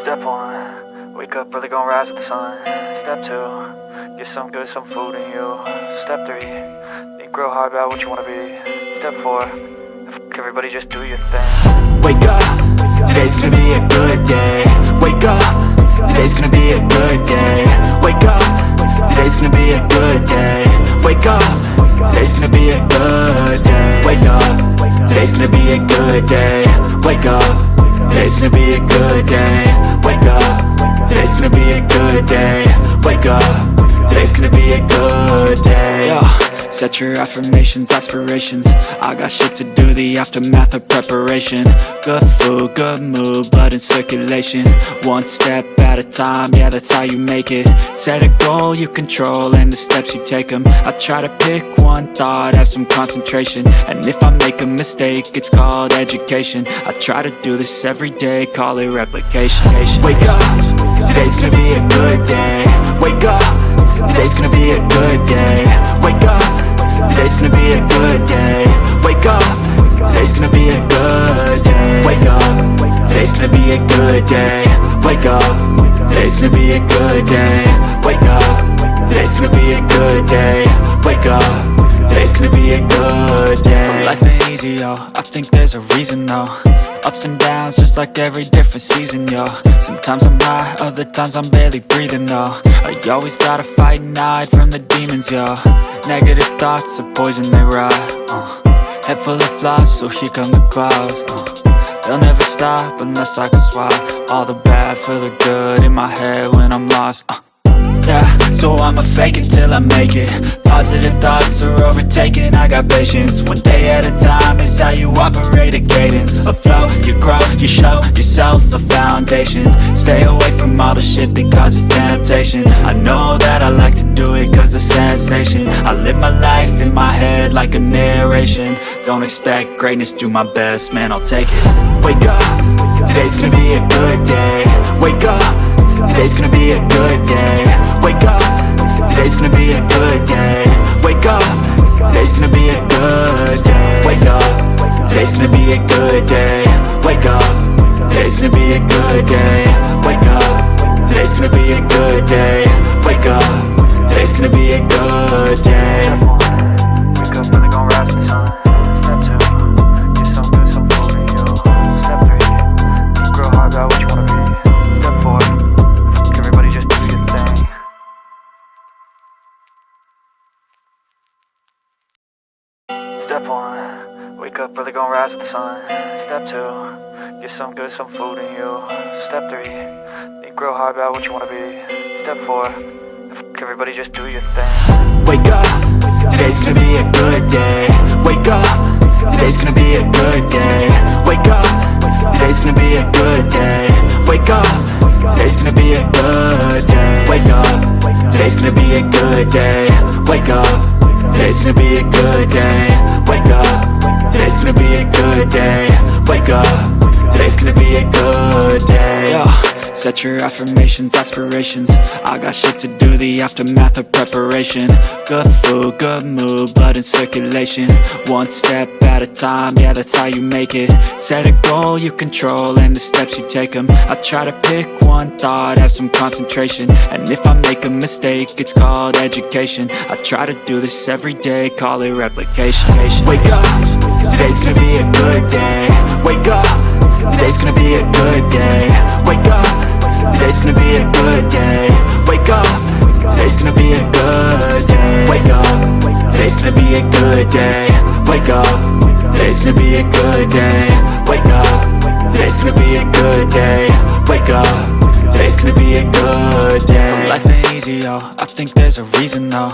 Step 1, wake up early, gon' rise with the sun. Step 2, get some good, some food in you. Step 3, think real hard about what you wanna be. Step 4, everybody just do your thing. Wake up, today's gonna be a good day. Wake up, today's gonna be a good day. Wake up, today's gonna be a good day. Wake up, today's gonna be a good day. Wake up, today's gonna be a good day. Wake up, today's gonna be a good day. Wake up, today's gonna be a good day. Wake up, today's gonna be a good day. Yo, set your affirmations, aspirations. I got shit to do, the aftermath of preparation. Good food, good mood, blood in circulation. One step at a time, yeah, that's how you make it. Set a goal you control and the steps you take them. I try to pick one thought, have some concentration. And if I make a mistake, it's called education. I try to do this every day, call it replication. Wake up, today's gonna be a good day. Wake up, today's gonna be a good day. Wake up, today's gonna be a good day. Wake up, today's gonna be a good day. Wake up, today's gonna be a good day. Wake up, today's gonna be a good day. Wake up, today's gonna be a good day. Wake up, today's gonna be a good day. So life ain't easy, yo, I think there's a reason though. Ups and downs, just like every different season, yo. Sometimes I'm high, other times I'm barely breathing, though. I always gotta fight and hide from the demons, yo. Negative thoughts are poison, they rot. Head full of flies, so here come the clouds. They'll never stop unless I can swap all the bad for the good in my head when I'm lost. Yeah, so I'ma fake it till I make it. Positive thoughts are overtaken, I got patience. One day at a time is how you operate a cadence. A flow, you grow, you show yourself a foundation. Stay away from all the shit that causes temptation. I know that I like to do it cause it's sensation. I live my life in my head like a narration. Don't expect greatness, do my best, man, I'll take it. Wake up, today's gonna be a good day. Wake up, today's gonna be a good day. Wake up, today's gonna be a good day. Wake up, today's gonna be a good day. Wake up, today's gonna be a good day. Wake up, today's gonna be a good day. Wake up, today's gonna be a good day. Wake up, today's gonna be a good day. Wake up early, gon' rise with the sun. Step 2, get some good, some food in you. Step 3, think real hard about what you wanna be. Step 4, everybody just do your thing. Step 1, wake up early, gon' rise with the sun. Step 2, get some good, some food in you. Step 3, think real hard about what you wanna be. Step 4, everybody just do your thing. Wake up, today's gonna be a good day. Wake up, today's gonna be a good day. Wake up, today's gonna be a good day. Wake up, today's gonna be a good day. Wake up, today's gonna be a good day. Wake up, today's gonna be a good day. Wake up, today's gonna be a good day. Wake up, today's gonna be a good day. Yo, set your affirmations, aspirations. I got shit to do, the aftermath of preparation. Good food, good mood, blood in circulation. One step at a time, yeah, that's how you make it. Set a goal you control and the steps you take them. I try to pick one thought, have some concentration. And if I make a mistake, it's called education. I try to do this every day, call it replication. Wake up, today's gonna be a good day. Wake up, today's gonna be a good day. Wake up, today's gonna be a good day. Wake up, today's gonna be a good day. Wake up, today's gonna be a good day. Wake up, today's gonna be a good day. Wake up, today's gonna be a good day. Wake up, today's gonna be a good day. So life ain't easy, yo, I think there's a reason though.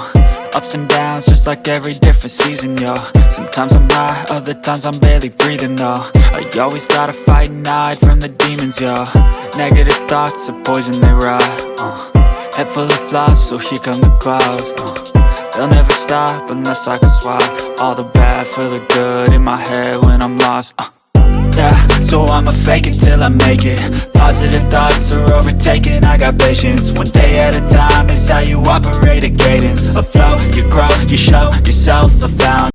Ups and downs, just like every different season, yo. Sometimes I'm high, other times I'm barely breathing, though. I always gotta fight and hide from the demons, yo. Negative thoughts are poison, they rot. Head full of flies, so here come the clouds. They'll never stop unless I can swap all the bad for the good in my head when I'm lost. Yeah, so I'ma fake it till I make it. Positive thoughts are overtaken, I got patience. One day at a time is how you operate a cadence. A flow, you grow, you show yourself a foundation.